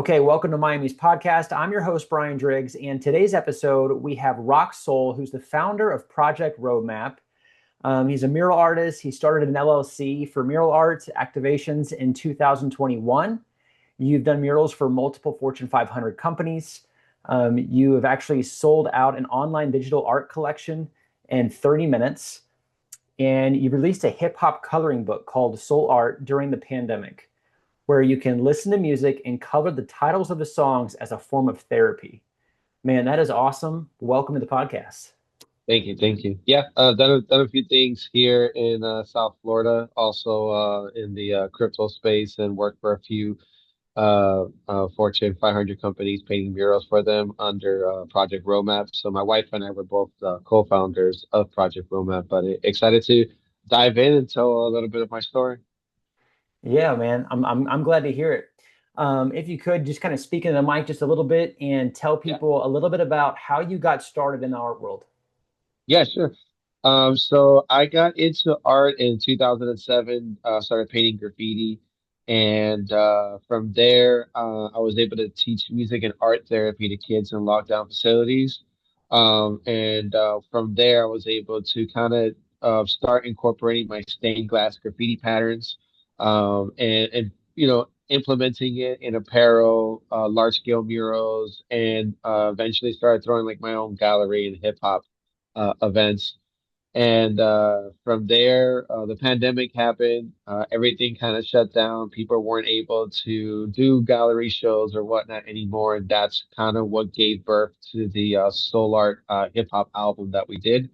Okay, welcome to Miami's podcast. I'm your host, Brian Driggs, and today's episode we have Roc Sol, who's the founder of Project Roadmap. He's a mural artist. He started an LLC for mural art activations in 2021. You've done murals for multiple Fortune 500 companies. You have actually sold out an online digital art collection in 30 minutes, and you released a hip hop coloring book called Soul Art during the pandemic, where you can listen to music and cover the titles of the songs as a form of therapy. Man, that is awesome. Welcome to the podcast. Thank you, thank you. Yeah, done a few things here in South Florida, also in the crypto space, and worked for a few Fortune 500 companies painting murals for them under Project Roadmap. So my wife and I were both co-founders of Project Roadmap, but excited to dive in and tell a little bit of my story. Yeah, man, I'm glad to hear it. If you could just kind of speak into the mic just a little bit and tell Yeah, people a little bit about how you got started in the art world. yeah, sure. So I got into art in 2007, started painting graffiti. And from there, I was able to teach music and art therapy to kids in lockdown facilities. And from there, I was able to kind of start incorporating my stained glass graffiti patterns, and implementing it in apparel, large scale murals, and eventually started throwing like my own gallery and hip hop events. And from there, the pandemic happened. Everything kind of shut down. People weren't able to do gallery shows or whatnot anymore. And that's kind of what gave birth to the Soul Art hip hop album that we did.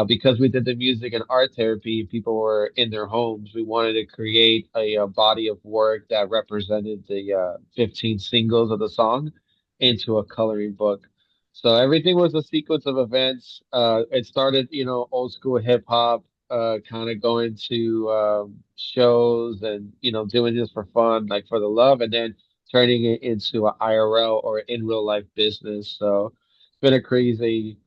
Because we did the music and art therapy, people were in their homes. We wanted to create a body of work that represented the 15 singles of the song into a coloring book. So everything was a sequence of events. It started, old school hip hop, kind of going to shows and doing this for fun, like for the love, and then turning it into an IRL or in real life business. So it's been a crazy,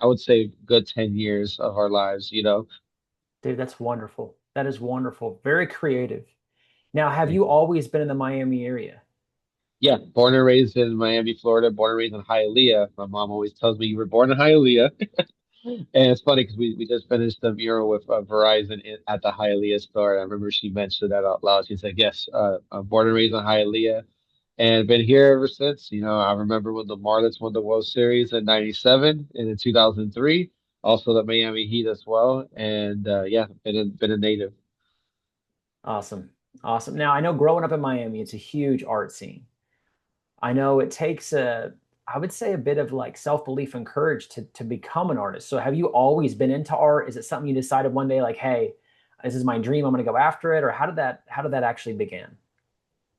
I would say, good 10 years of our lives. Dude, that's wonderful. That is wonderful. Very creative. Now, have Thank you you. always been in the Miami area? Yeah, born and raised in Miami, Florida. Born and raised in Hialeah. My mom always tells me you were born in Hialeah. And it's funny because we just finished the mural with Verizon at the Hialeah store. And I remember she mentioned that out loud. She said, "Yes, I'm born and raised in Hialeah, and been here ever since." I remember when the Marlins won the World Series in '97 and in 2003, also the Miami Heat as well. And yeah, been a native. Awesome. Awesome. Now, I know growing up in Miami, it's a huge art scene. I know it takes I would say a bit of like self-belief and courage to become an artist. So have you always been into art? Is it something you decided one day like, hey, this is my dream, I'm going to go after it? Or how did that actually begin?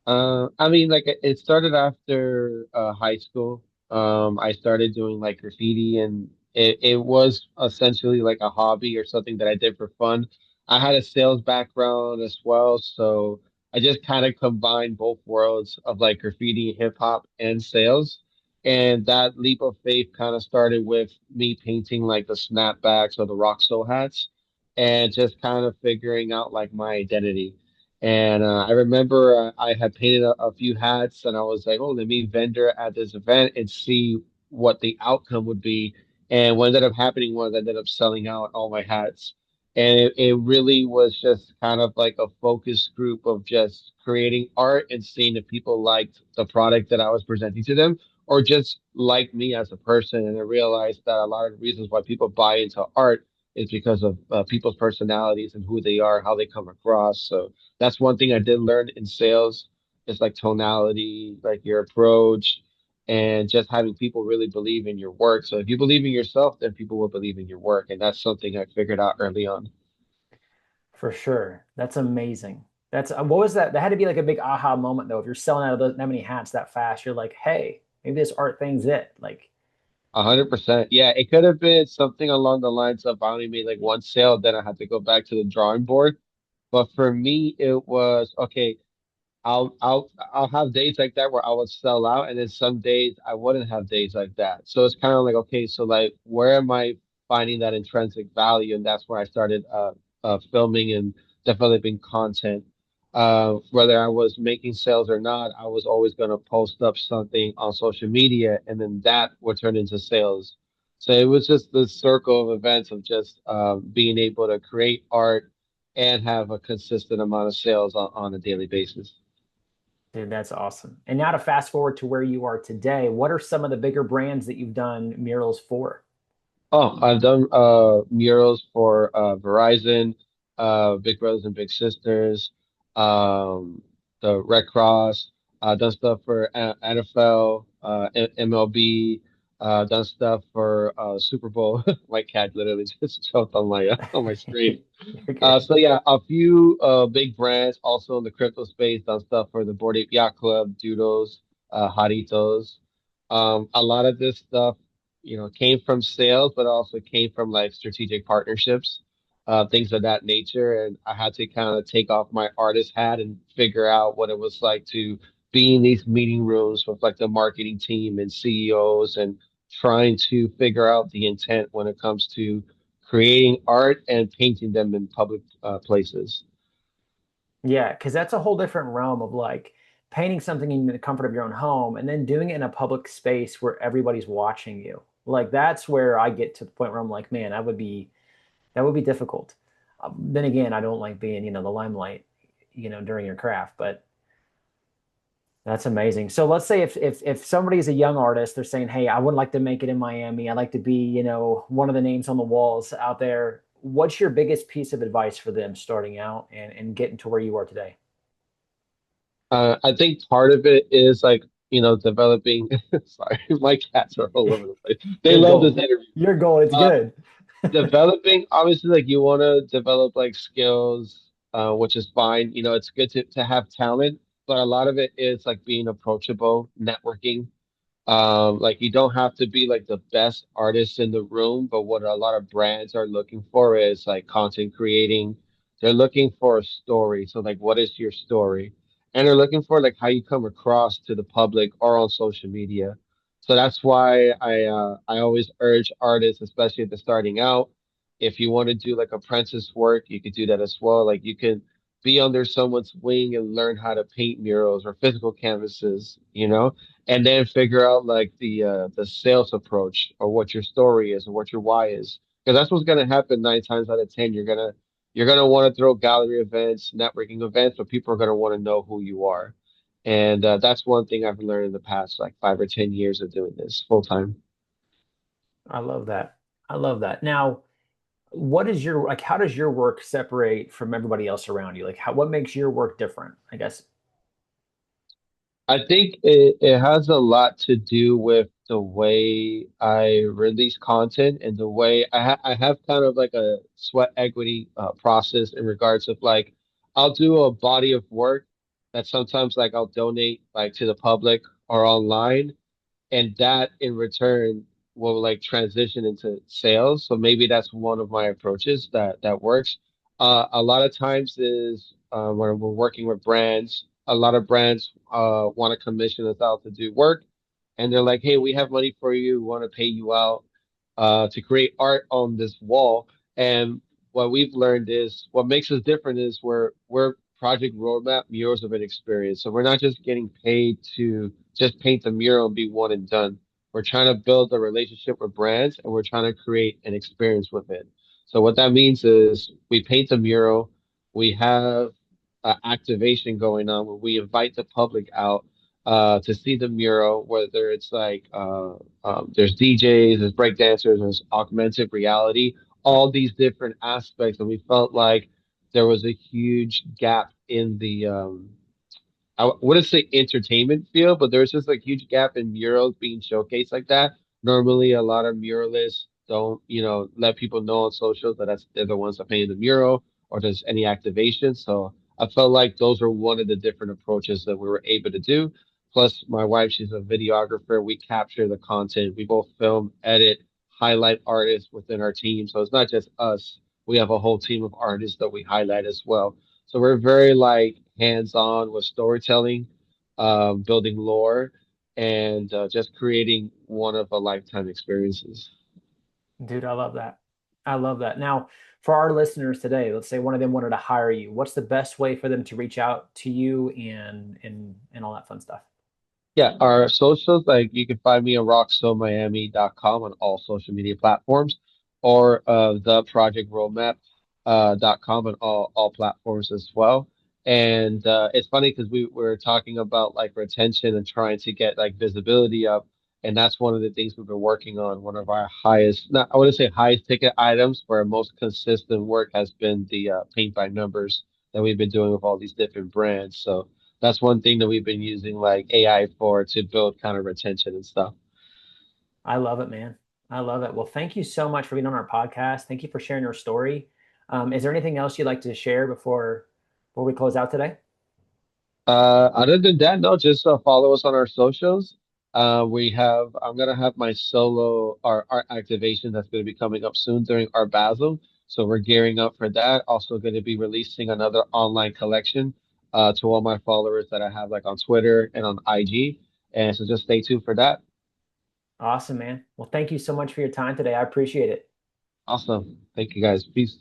I mean, like it started after high school. I started doing like graffiti, and it was essentially like a hobby or something that I did for fun. I had a sales background as well, so I just kind of combined both worlds of like graffiti, hip hop, and sales. And that leap of faith kind of started with me painting like the snapbacks or the Roc Sol hats, and just kind of figuring out like my identity. And I remember I had painted a few hats, and I was like, "Oh, let me vendor at this event and see what the outcome would be." And what ended up happening was I ended up selling out all my hats, and it really was just kind of like a focus group of just creating art and seeing if people liked the product that I was presenting to them, or just liked me as a person. And I realized that a lot of the reasons why people buy into art is because of people's personalities and who they are, how they come across. So that's one thing I did learn in sales. It's like tonality, like your approach, and just having people really believe in your work. So if you believe in yourself, then people will believe in your work. And that's something I figured out early on. For sure. That's amazing. That's what was that? That had to be like a big aha moment though. If you're selling out of that many hats that fast, you're like, hey, maybe this art thing's it. Like, 100%. Yeah, it could have been something along the lines of I only made like one sale, then I had to go back to the drawing board. But for me, it was okay. I'll have days like that where I would sell out, and then some days I wouldn't have days like that. So it's kind of like, okay, so like where am I finding that intrinsic value? And that's where I started filming and developing content. Whether I was making sales or not, I was always going to post up something on social media, and then that would turn into sales. So it was just the circle of events of just being able to create art and have a consistent amount of sales on a daily basis. Dude, that's awesome. And now to fast forward to where you are today, what are some of the bigger brands that you've done murals for? Oh, I've done murals for Verizon, Big Brothers and Big Sisters, um, the Red Cross. Done stuff for NFL, MLB. Done stuff for Super Bowl. My cat literally just choked on my screen. You're good. So yeah, a few big brands also in the crypto space. Done stuff for the Bored Ape Yacht Club, Doodles, Jaritos. A lot of this stuff, came from sales, but also came from like strategic partnerships, things of that nature. And I had to kind of take off my artist hat and figure out what it was like to be in these meeting rooms with like the marketing team and CEOs and trying to figure out the intent when it comes to creating art and painting them in public places. Yeah, because that's a whole different realm of like painting something in the comfort of your own home and then doing it in a public space where everybody's watching you. Like that's where I get to the point where I'm like, man, that would be difficult. Then again, I don't like being, the limelight, during your craft, but that's amazing. So let's say if somebody's a young artist, they're saying, "Hey, I would like to make it in Miami. I'd like to be, one of the names on the walls out there." What's your biggest piece of advice for them starting out and getting to where you are today? I think part of it is like, developing. Sorry, my cats are all over the place. They Your love this goal. interview. Your goal. It's Uh, good. Developing, obviously, like you want to develop like skills, which is fine. It's good to have talent, but a lot of it is like being approachable, networking. Like you don't have to be like the best artist in the room, but what a lot of brands are looking for is like content creating. They're looking for a story. So like, what is your story? And they're looking for like how you come across to the public or on social media. So that's why I always urge artists, especially if they're starting out, if you want to do like apprentice work, you could do that as well. Like you can be under someone's wing and learn how to paint murals or physical canvases, and then figure out like the sales approach or what your story is or what your why is. Because that's what's gonna happen 9 times out of 10. You're gonna want to throw gallery events, networking events, but people are gonna want to know who you are. And that's one thing I've learned in the past like 5 or 10 years of doing this full time. I love that. I love that. Now, what is your like? How does your work separate from everybody else around you? Like, what makes your work different? I guess. I think it has a lot to do with the way I release content and the way I have kind of like a sweat equity process in regards of like I'll do a body of work that sometimes like I'll donate like to the public or online, and that in return will like transition into sales. So maybe that's one of my approaches that works. A lot of times is when we're working with brands, a lot of brands want to commission us out to do work, and they're like, "Hey, we have money for you. We want to pay you out to create art on this wall." And what we've learned is what makes us different is we're project roadmap murals of an experience. So we're not just getting paid to just paint the mural and be one and done. We're trying to build a relationship with brands and we're trying to create an experience with it. So what that means is we paint the mural, we have activation going on where we invite the public out to see the mural, whether it's like there's DJs, there's breakdancers, there's augmented reality, all these different aspects. And we felt like there was a huge gap in the I wouldn't say entertainment field, but there's just like huge gap in murals being showcased like that. Normally, a lot of muralists don't, let people know on social that they're the ones that painted the mural or there's any activation. So I felt like those are one of the different approaches that we were able to do. Plus, my wife, she's a videographer. We capture the content. We both film, edit, highlight artists within our team. So it's not just us. We have a whole team of artists that we highlight as well. So we're very like hands-on with storytelling, building lore, and just creating one of a lifetime experiences. Dude, I love that. I love that. Now, for our listeners today, let's say one of them wanted to hire you, what's the best way for them to reach out to you and all that fun stuff? Yeah, our socials, like you can find me at rocksolmiami.com on all social media platforms or the project roadmap dot com on all platforms as well. And it's funny because we were talking about like retention and trying to get like visibility up. And that's one of the things we've been working on. One of our highest, not I wouldn't say highest ticket items, but our most consistent work has been the paint by numbers that we've been doing with all these different brands. So that's one thing that we've been using like AI for to build kind of retention and stuff. I love it, man. I love it. Well, thank you so much for being on our podcast. Thank you for sharing your story. Is there anything else you'd like to share before we close out today? Other than that, no, just follow us on our socials. I'm gonna have my solo art activation that's gonna be coming up soon during Art Basel. So we're gearing up for that. Also gonna be releasing another online collection to all my followers that I have like on Twitter and on IG. And so just stay tuned for that. Awesome, man. Well, thank you so much for your time today. I appreciate it. Awesome. Thank you guys. Peace.